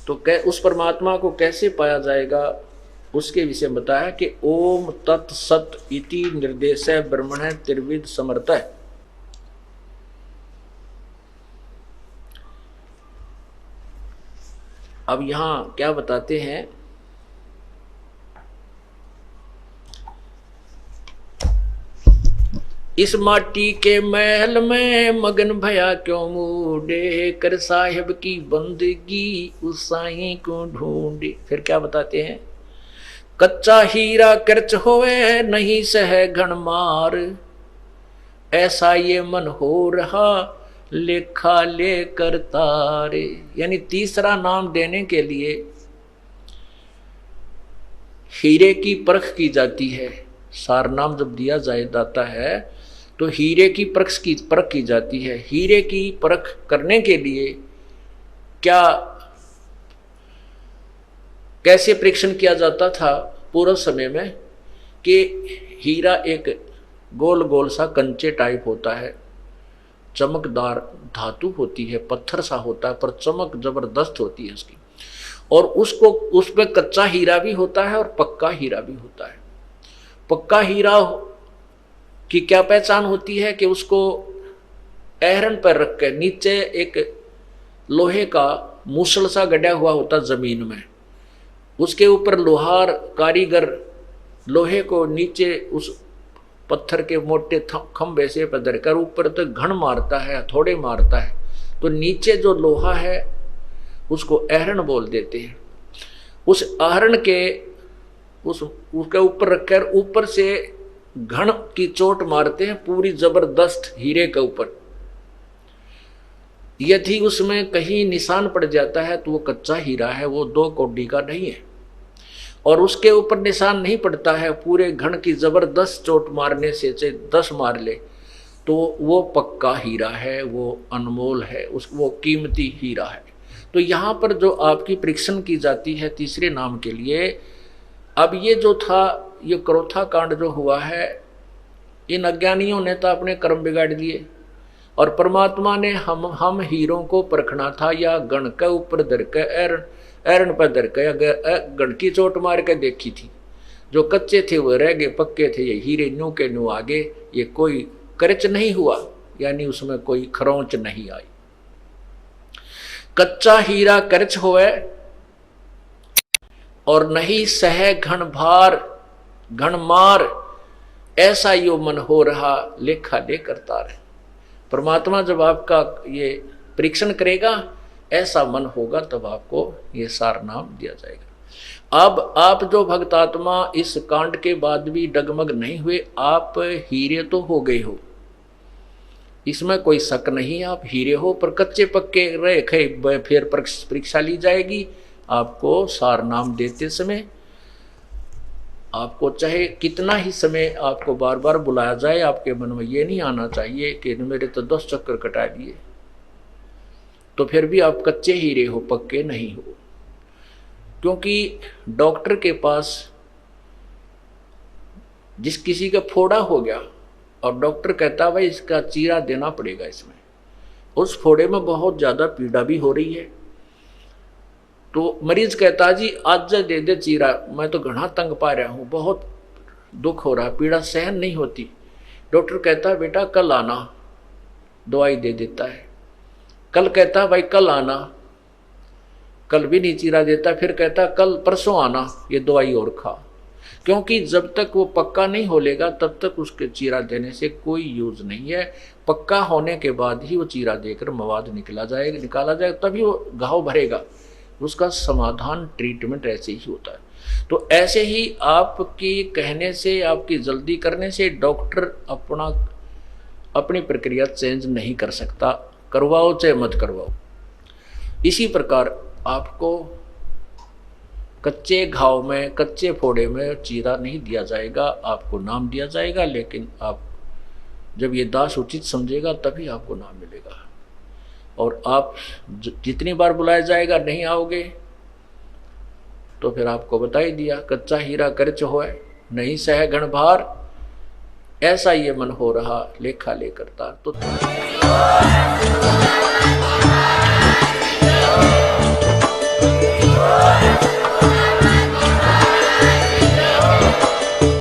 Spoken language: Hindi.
तो उस परमात्मा को कैसे पाया जाएगा उसके विषय में बताया कि ओम तत् सत इति निर्देश ब्रह्मण त्रिविध समर्थ है। अब यहां क्या बताते हैं, इस माटी के महल में मगन भया क्यों मूडे, कर साहिब की बंदगी उस साईं को ढूंढे। फिर क्या बताते हैं, कच्चा हीरा कर्च होवे नहीं सह घन मार, ऐसा ये मन हो रहा लेखा लेकर तारे। यानी तीसरा नाम देने के लिए हीरे की परख की जाती है। सार नाम जब दिया जाता है तो हीरे की परख की जाती है। हीरे की परख करने के लिए क्या कैसे परीक्षण किया जाता था पूर्व समय में, कि हीरा एक गोल गोल सा कंचे टाइप होता है, चमकदार धातु होती है, पत्थर सा होता है पर चमक जबरदस्त होती है उसकी, और उसको उसमें कच्चा हीरा भी होता है और पक्का हीरा भी होता है। पक्का हीरा की क्या पहचान होती है कि उसको एहरन पर रख के नीचे एक लोहे का मूसल सा गड़ा हुआ होता जमीन में, उसके ऊपर लोहार कारीगर लोहे को नीचे उस पत्थर के मोटे खंभे से पधर कर ऊपर तक घण मारता है, थोड़े मारता है, तो नीचे जो लोहा है उसको एहरन बोल देते हैं। उस आहरण के उसके ऊपर रखकर ऊपर से घण की चोट मारते हैं पूरी जबरदस्त हीरे के ऊपर। यदि उसमें कहीं निशान पड़ जाता है तो वो कच्चा हीरा है, वो 2 कौड़ी का नहीं है। और उसके ऊपर निशान नहीं पड़ता है, पूरे घण की जबरदस्त चोट मारने से 10 मार ले तो वो पक्का हीरा है, वो अनमोल है, वो कीमती हीरा है। तो यहाँ पर जो आपकी परीक्षण की जाती है तीसरे नाम के लिए, अब ये जो था ये क्रोथा कांड जो हुआ है, इन अज्ञानियों ने तो अपने कर्म बिगाड़ दिए, और परमात्मा ने हम हीरों को परखना था या गण के ऊपर धर के एरन पर धर के गण की चोट मार के देखी थी। जो कच्चे थे वो रह गए, पक्के थे ये हीरे न्यू के न्यू आगे, ये कोई करच नहीं हुआ, यानी उसमें कोई खरोंच नहीं आई। कच्चा हीरा करच होवे और नहीं सह घन भार घन मार, ऐसा यो मन हो रहा लेखा लेकर तार। परमात्मा जब आपका ये परीक्षण करेगा ऐसा मन होगा तब आपको ये सार नाम दिया जाएगा। अब आप जो भक्तात्मा इस कांड के बाद भी डगमग नहीं हुए, आप हीरे तो हो गए हो, इसमें कोई शक नहीं, आप हीरे हो, पर कच्चे पक्के रहे फिर परीक्षा ली जाएगी। आपको सार नाम देते समय आपको चाहे कितना ही समय आपको बार बार बुलाया जाए, आपके मन में ये नहीं आना चाहिए कि मेरे तो 10 चक्कर कटा दिए, तो फिर भी आप कच्चे हीरे हो, पक्के नहीं हो। क्योंकि डॉक्टर के पास जिस किसी का फोड़ा हो गया और डॉक्टर कहता भाई इसका चीरा देना पड़ेगा, इसमें उस फोड़े में बहुत ज़्यादा पीड़ा भी हो रही है, तो मरीज कहता जी आज दे दे चीरा, मैं तो घना तंग पा रहा हूँ, बहुत दुख हो रहा, पीड़ा सहन नहीं होती। डॉक्टर कहता है बेटा कल आना, दवाई दे देता है। कल कहता भाई कल आना, कल भी नहीं चीरा देता, फिर कहता कल परसों आना, ये दवाई और खा। क्योंकि जब तक वो पक्का नहीं हो लेगा तब तक उसके चीरा देने से कोई यूज नहीं है। पक्का होने के बाद ही वो चीरा देकर मवाद निकाला जाएगा, तभी वो घाव भरेगा, उसका समाधान ट्रीटमेंट ऐसे ही होता है। तो ऐसे ही आपकी कहने से, आपकी जल्दी करने से डॉक्टर अपनी प्रक्रिया चेंज नहीं कर सकता, करवाओ चाहे मत करवाओ। इसी प्रकार आपको कच्चे घाव में, कच्चे फोड़े में चीरा नहीं दिया जाएगा, आपको नाम दिया जाएगा। लेकिन आप जब ये दास उचित समझेगा तभी आपको नाम मिलेगा। और आप जितनी बार बुलाया जाएगा नहीं आओगे तो फिर आपको बता ही दिया, कच्चा हीरा करच होए नहीं सह घन भार, ऐसा ये मन हो रहा लेखा लेकर तार। तो